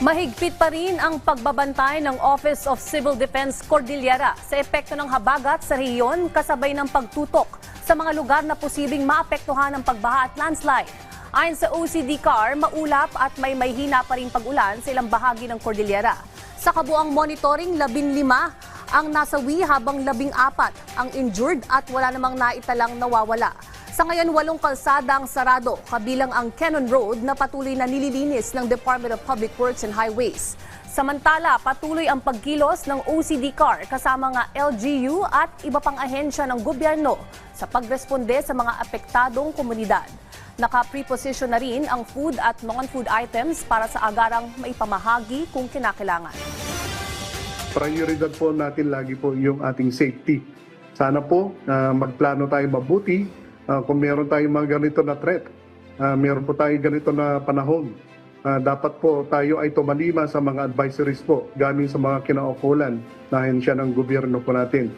Mahigpit pa rin ang pagbabantay ng Office of Civil Defense Cordillera sa epekto ng habagat sa rehiyon kasabay ng pagtutok sa mga lugar na posibleng maapektuhan ng pagbaha at landslide. Ayon sa OCDCAR, maulap at may hina pa rin pag-ulan sa ilang bahagi ng Cordillera. Sa kabuang monitoring, 15 ang nasawi habang 14 ang injured at wala namang naitalang nawawala. Sa ngayon, 8 kalsada ang sarado, kabilang ang Cannon Road na patuloy na nililinis ng Department of Public Works and Highways. Samantala, patuloy ang pagkilos ng OCDCAR kasama nga LGU at iba pang ahensya ng gobyerno sa pagresponde sa mga apektadong komunidad. Naka-preposition na rin ang food at non-food items para sa agarang maipamahagi kung kinakailangan. Prioridad po natin lagi po yung ating safety. Sana po magplano tayo mabuti. Kung meron tayong mga ganito na threat, meron po tayong ganito na panahon, dapat po tayo ay tumalima sa mga advisories po galing sa mga kinaukulan na ahensya ng gobyerno po natin.